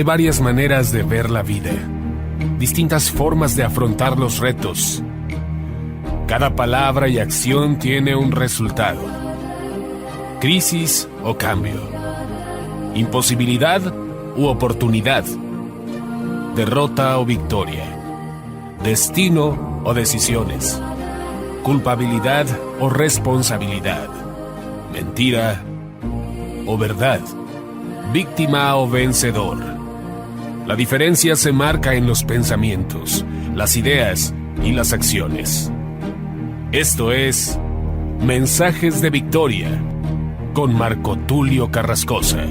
Hay varias maneras de ver la vida, distintas formas de afrontar los retos. Cada palabra y acción tiene un resultado. Crisis o cambio. Imposibilidad u oportunidad. Derrota o victoria. Destino o decisiones. Culpabilidad o responsabilidad. Mentira o verdad. Víctima o vencedor. La diferencia se marca en los pensamientos, las ideas y las acciones. Esto es Mensajes de Victoria con Marco Tulio Carrascosa.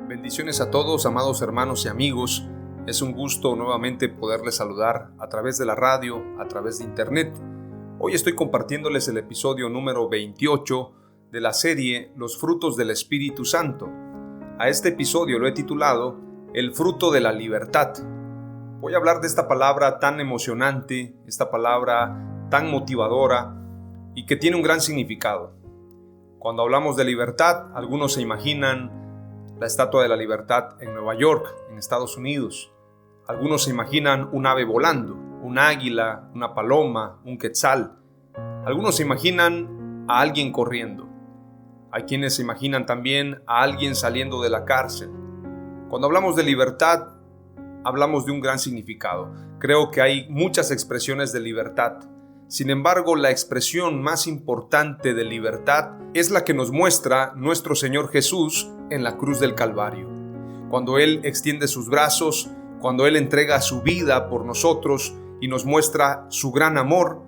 Bendiciones a todos, amados hermanos y amigos. Es un gusto nuevamente poderles saludar a través de la radio, a través de internet. Hoy estoy compartiéndoles el episodio número 28 de la serie Los frutos del Espíritu Santo. A este episodio lo he titulado El fruto de la libertad. Voy a hablar de esta palabra tan emocionante, esta palabra tan motivadora y que tiene un gran significado. Cuando hablamos de libertad, algunos se imaginan la Estatua de la Libertad en Nueva York, en Estados Unidos. Algunos se imaginan un ave volando, un águila, una paloma, un quetzal. Algunos se imaginan a alguien corriendo. Hay quienes se imaginan también a alguien saliendo de la cárcel. Cuando hablamos de libertad, hablamos de un gran significado. Creo que hay muchas expresiones de libertad. Sin embargo, la expresión más importante de libertad es la que nos muestra nuestro Señor Jesús en la cruz del Calvario. Cuando Él extiende sus brazos, cuando Él entrega su vida por nosotros y nos muestra su gran amor,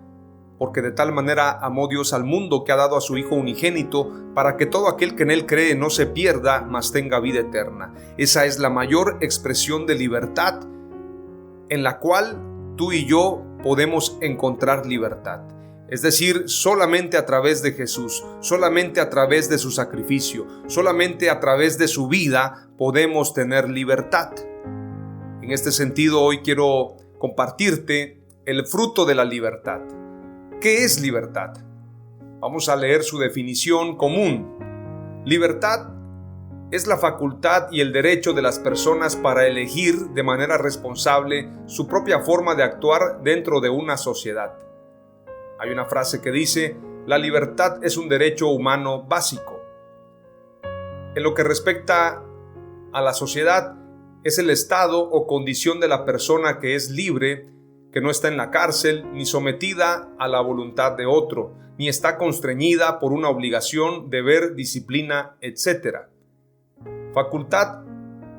porque de tal manera amó Dios al mundo que ha dado a su Hijo unigénito para que todo aquel que en Él cree no se pierda, mas tenga vida eterna. Esa es la mayor expresión de libertad en la cual tú y yo podemos encontrar libertad. Es decir, solamente a través de Jesús, solamente a través de su sacrificio, solamente a través de su vida podemos tener libertad. En este sentido, hoy quiero compartirte el fruto de la libertad. ¿Qué es libertad? Vamos a leer su definición común. Libertad es la facultad y el derecho de las personas para elegir de manera responsable su propia forma de actuar dentro de una sociedad. Hay una frase que dice: la libertad es un derecho humano básico. En lo que respecta a la sociedad, es el estado o condición de la persona que es libre, que no está en la cárcel, ni sometida a la voluntad de otro, ni está constreñida por una obligación, deber, disciplina, etc. Facultad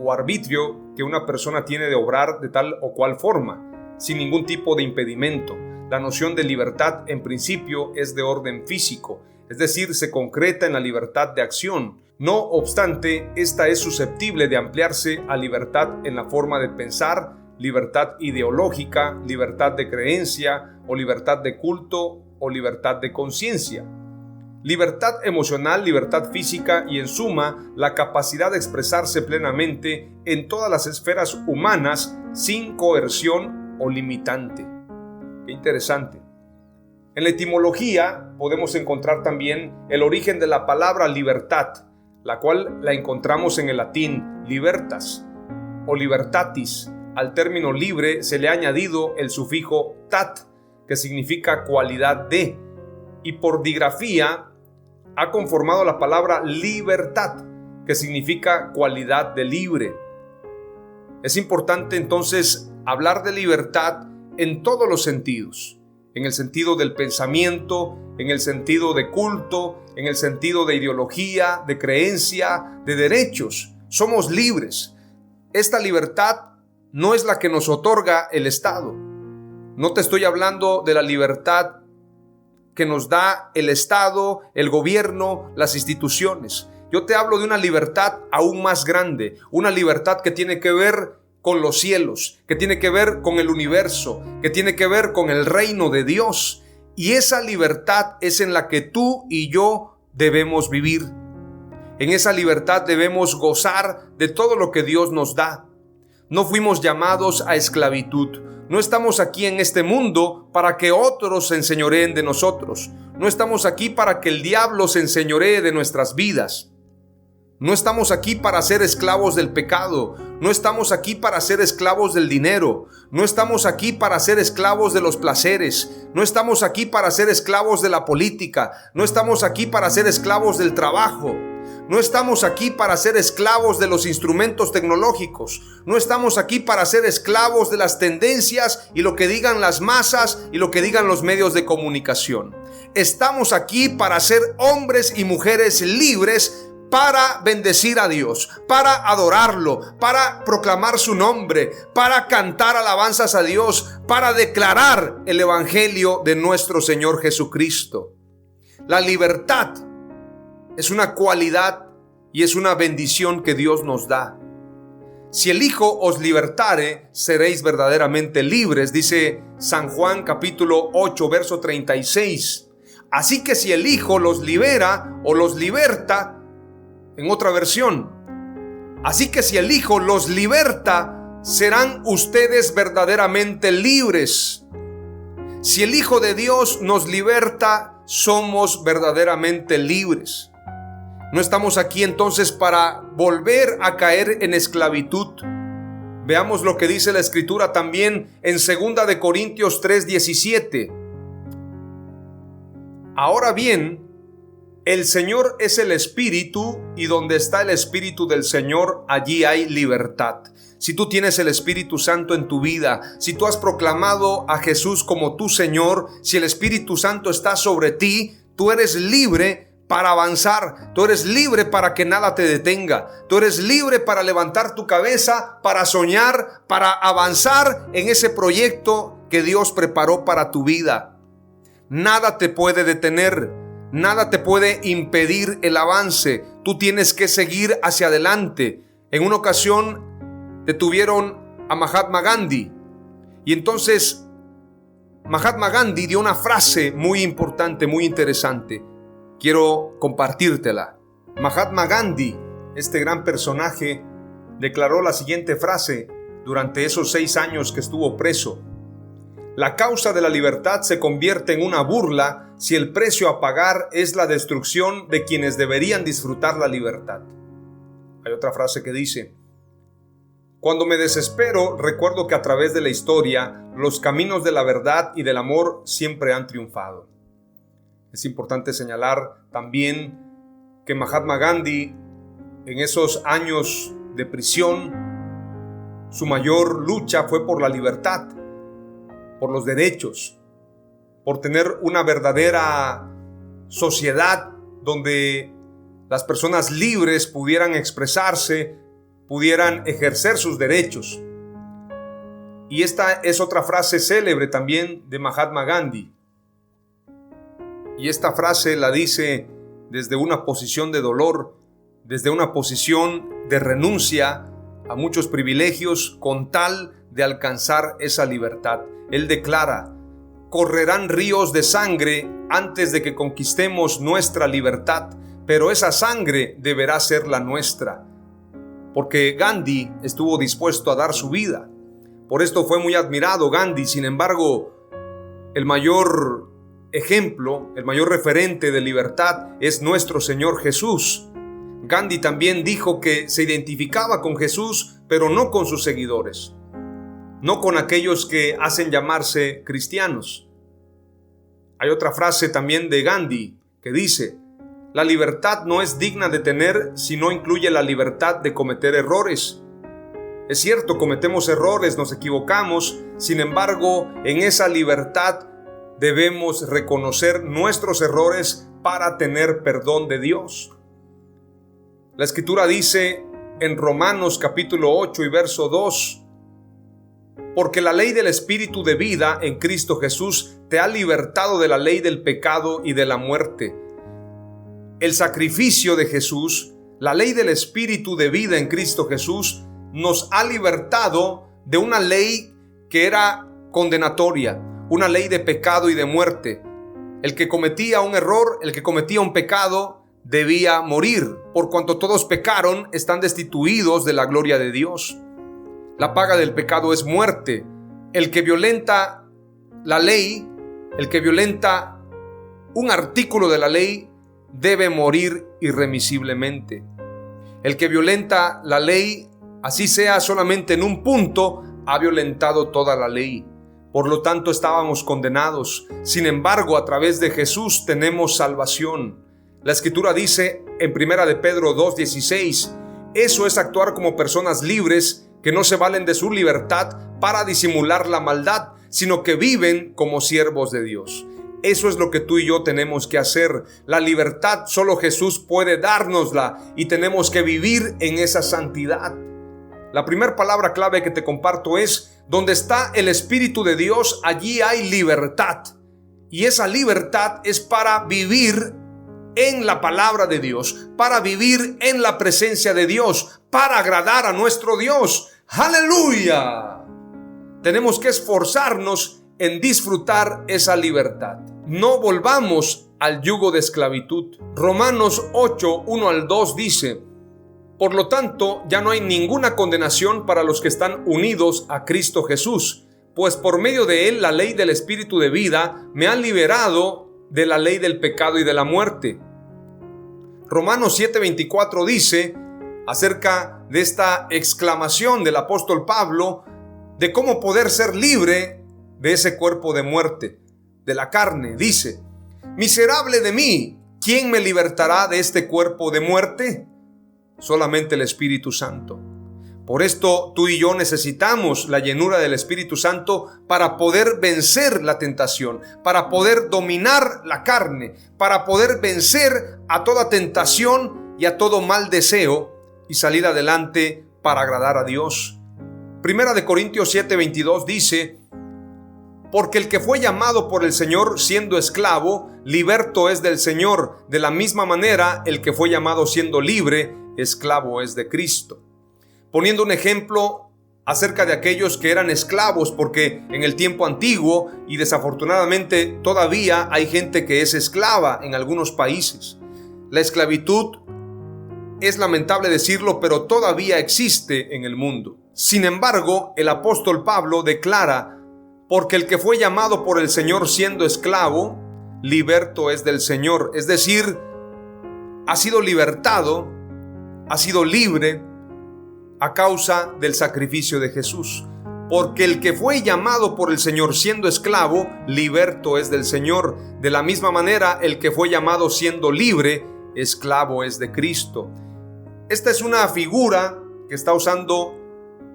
o arbitrio que una persona tiene de obrar de tal o cual forma, sin ningún tipo de impedimento. La noción de libertad en principio es de orden físico, es decir, se concreta en la libertad de acción. No obstante, esta es susceptible de ampliarse a libertad en la forma de pensar, libertad ideológica, libertad de creencia o libertad de culto o libertad de conciencia. Libertad emocional, libertad física y, en suma, la capacidad de expresarse plenamente en todas las esferas humanas sin coerción o limitante. Qué interesante. En la etimología podemos encontrar también el origen de la palabra libertad, la cual la encontramos en el latín libertas o libertatis. Al término libre se le ha añadido el sufijo tat, que significa cualidad de, y por digrafía ha conformado la palabra libertad, que significa cualidad de libre. Es importante entonces hablar de libertad en todos los sentidos, en el sentido del pensamiento, en el sentido de culto, en el sentido de ideología, de creencia, de derechos. Somos libres. Esta libertad no es la que nos otorga el Estado. No te estoy hablando de la libertad que nos da el Estado, el gobierno, las instituciones. Yo te hablo de una libertad aún más grande, una libertad que tiene que ver con los cielos, que tiene que ver con el universo, que tiene que ver con el reino de Dios. Y esa libertad es en la que tú y yo debemos vivir. En esa libertad debemos gozar de todo lo que Dios nos da. No fuimos llamados a esclavitud. No estamos aquí en este mundo para que otros se enseñoreen de nosotros. No estamos aquí para que el diablo se enseñoree de nuestras vidas. No estamos aquí para ser esclavos del pecado. No estamos aquí para ser esclavos del dinero. No estamos aquí para ser esclavos de los placeres. No estamos aquí para ser esclavos de la política. No estamos aquí para ser esclavos del trabajo. No estamos aquí para ser esclavos de los instrumentos tecnológicos. No estamos aquí para ser esclavos de las tendencias y lo que digan las masas y lo que digan los medios de comunicación. Estamos aquí para ser hombres y mujeres libres, para bendecir a Dios, para adorarlo, para proclamar su nombre, para cantar alabanzas a Dios, para declarar el evangelio de nuestro Señor Jesucristo. La libertad es una cualidad y es una bendición que Dios nos da. Si el Hijo os libertare, seréis verdaderamente libres, dice San Juan capítulo 8, verso 36. Así que si el Hijo los libera o los liberta, en otra versión, así que si el Hijo los liberta, serán ustedes verdaderamente libres. Si el Hijo de Dios nos liberta, somos verdaderamente libres. No estamos aquí entonces para volver a caer en esclavitud. Veamos lo que dice la Escritura también en 2 de Corintios 3:17. Ahora bien, el Señor es el Espíritu, y donde está el Espíritu del Señor, allí hay libertad. Si tú tienes el Espíritu Santo en tu vida, si tú has proclamado a Jesús como tu Señor, si el Espíritu Santo está sobre ti, tú eres libre para avanzar. Tú eres libre para que nada te detenga. Tú eres libre para levantar tu cabeza, para soñar, para avanzar en ese proyecto que Dios preparó para tu vida. Nada te puede detener. Nada te puede impedir el avance. Tú tienes que seguir hacia adelante. En una ocasión detuvieron a Mahatma Gandhi. Y entonces Mahatma Gandhi dio una frase muy importante, muy interesante. Quiero compartírtela. Mahatma Gandhi, este gran personaje, declaró la siguiente frase durante esos 6 años que estuvo preso. La causa de la libertad se convierte en una burla si el precio a pagar es la destrucción de quienes deberían disfrutar la libertad. Hay otra frase que dice: cuando me desespero, recuerdo que a través de la historia, los caminos de la verdad y del amor siempre han triunfado. Es importante señalar también que Mahatma Gandhi, en esos años de prisión, su mayor lucha fue por la libertad, por los derechos, por tener una verdadera sociedad donde las personas libres pudieran expresarse, pudieran ejercer sus derechos. Y esta es otra frase célebre también de Mahatma Gandhi. Y esta frase la dice desde una posición de dolor, desde una posición de renuncia a muchos privilegios con tal de alcanzar esa libertad. Él declara: correrán ríos de sangre antes de que conquistemos nuestra libertad, pero esa sangre deberá ser la nuestra. Porque Gandhi estuvo dispuesto a dar su vida. Por esto fue muy admirado Gandhi. Sin embargo, el mayor ejemplo, el mayor referente de libertad es nuestro Señor Jesús. Gandhi también dijo que se identificaba con Jesús, pero no con sus seguidores, no con aquellos que hacen llamarse cristianos. Hay otra frase también de Gandhi que dice: la libertad no es digna de tener si no incluye la libertad de cometer errores. Es cierto, cometemos errores, nos equivocamos. Sin embargo, en esa libertad debemos reconocer nuestros errores para tener perdón de Dios. La Escritura dice en Romanos capítulo 8 y verso 2: porque la ley del Espíritu de vida en Cristo Jesús te ha libertado de la ley del pecado y de la muerte. El sacrificio de Jesús, la ley del Espíritu de vida en Cristo Jesús, nos ha libertado de una ley que era condenatoria, una ley de pecado y de muerte. El que cometía un error, el que cometía un pecado, debía morir. Por cuanto todos pecaron, están destituidos de la gloria de Dios. La paga del pecado es muerte. El que violenta la ley, el que violenta un artículo de la ley, debe morir irremisiblemente. El que violenta la ley, así sea solamente en un punto, ha violentado toda la ley. Por lo tanto, estábamos condenados. Sin embargo, a través de Jesús tenemos salvación. La Escritura dice en 1 de Pedro 2:16, eso es actuar como personas libres que no se valen de su libertad para disimular la maldad, sino que viven como siervos de Dios. Eso es lo que tú y yo tenemos que hacer. La libertad solo Jesús puede dárnosla y tenemos que vivir en esa santidad. La primera palabra clave que te comparto es: donde está el Espíritu de Dios, allí hay libertad. Y esa libertad es para vivir en la palabra de Dios, para vivir en la presencia de Dios, para agradar a nuestro Dios. ¡Aleluya! Tenemos que esforzarnos en disfrutar esa libertad. No volvamos al yugo de esclavitud. Romanos 8, 1 al 2 dice: por lo tanto, ya no hay ninguna condenación para los que están unidos a Cristo Jesús, pues por medio de él la ley del Espíritu de vida me ha liberado de la ley del pecado y de la muerte. Romanos 7:24 dice acerca de esta exclamación del apóstol Pablo de cómo poder ser libre de ese cuerpo de muerte, de la carne. Dice: miserable de mí, ¿quién me libertará de este cuerpo de muerte? Solamente el Espíritu Santo. Por esto tú y yo necesitamos la llenura del Espíritu Santo para poder vencer la tentación, para poder dominar la carne, para poder vencer a toda tentación y a todo mal deseo y salir adelante para agradar a Dios. Primera de Corintios 7:22 dice: porque el que fue llamado por el Señor siendo esclavo, liberto es del Señor. De la misma manera, el que fue llamado siendo libre, esclavo es de Cristo. Poniendo un ejemplo acerca de aquellos que eran esclavos, porque en el tiempo antiguo, y desafortunadamente todavía hay gente que es esclava en algunos países. La esclavitud, es lamentable decirlo, pero todavía existe en el mundo. Sin embargo, el apóstol Pablo declara: porque el que fue llamado por el Señor siendo esclavo, liberto es del Señor. Es decir, ha sido libertado, ha sido libre a causa del sacrificio de Jesús. Porque el que fue llamado por el Señor siendo esclavo, liberto es del Señor. De la misma manera, el que fue llamado siendo libre, esclavo es de Cristo. Esta es una figura que está usando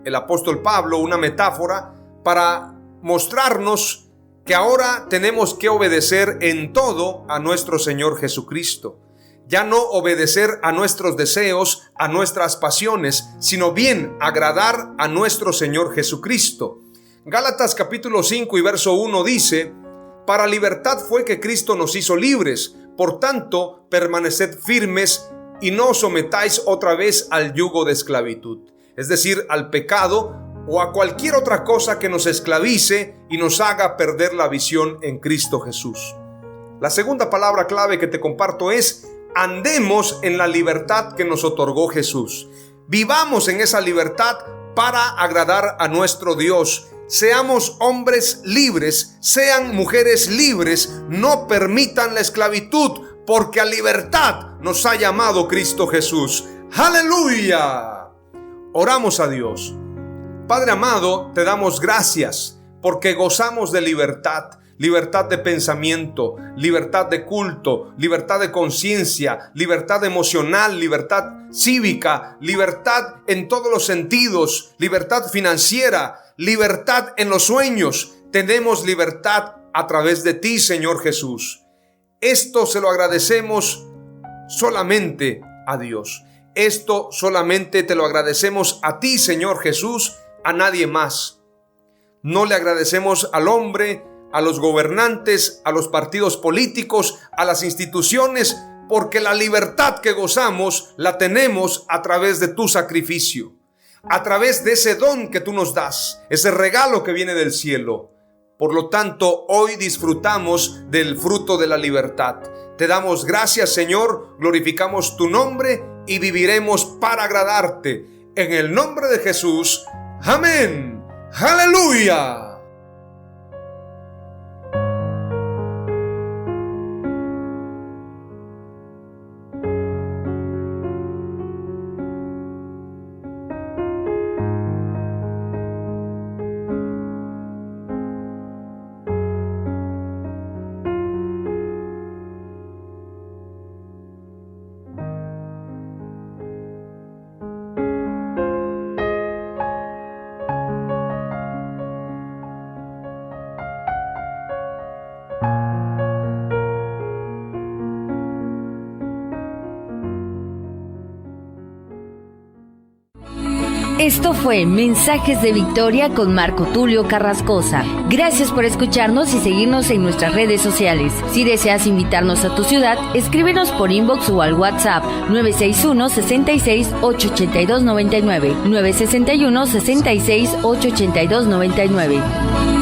el apóstol Pablo, una metáfora para mostrarnos que ahora tenemos que obedecer en todo a nuestro Señor Jesucristo. Ya no obedecer a nuestros deseos, a nuestras pasiones, sino bien agradar a nuestro Señor Jesucristo. Gálatas capítulo 5 y verso 1 dice: para libertad fue que Cristo nos hizo libres, por tanto permaneced firmes y no os sometáis otra vez al yugo de esclavitud, es decir, al pecado o a cualquier otra cosa que nos esclavice y nos haga perder la visión en Cristo Jesús. La segunda palabra clave que te comparto es: andemos en la libertad que nos otorgó Jesús. Vivamos en esa libertad para agradar a nuestro Dios. Seamos hombres libres, sean mujeres libres, no permitan la esclavitud, porque a libertad nos ha llamado Cristo Jesús. ¡Aleluya! Oramos a Dios. Padre amado, te damos gracias porque gozamos de libertad. Libertad de pensamiento, libertad de culto, libertad de conciencia, libertad emocional, libertad cívica, libertad en todos los sentidos, libertad financiera, libertad en los sueños. Tenemos libertad a través de ti, Señor Jesús. Esto se lo agradecemos solamente a Dios. Esto solamente te lo agradecemos a ti, Señor Jesús, a nadie más. No le agradecemos al hombre, a los gobernantes, a los partidos políticos, a las instituciones, porque la libertad que gozamos la tenemos a través de tu sacrificio. a través de ese don que tú nos das, ese regalo que viene del cielo. Por lo tanto, hoy disfrutamos del fruto de la libertad. Te damos gracias, Señor, glorificamos tu nombre y viviremos para agradarte. En el nombre de Jesús. Amén. ¡Aleluya! Esto fue Mensajes de Victoria con Marco Tulio Carrascosa. Gracias por escucharnos y seguirnos en nuestras redes sociales. Si deseas invitarnos a tu ciudad, escríbenos por inbox o al WhatsApp 961-66-882-99, 961-66-882-99.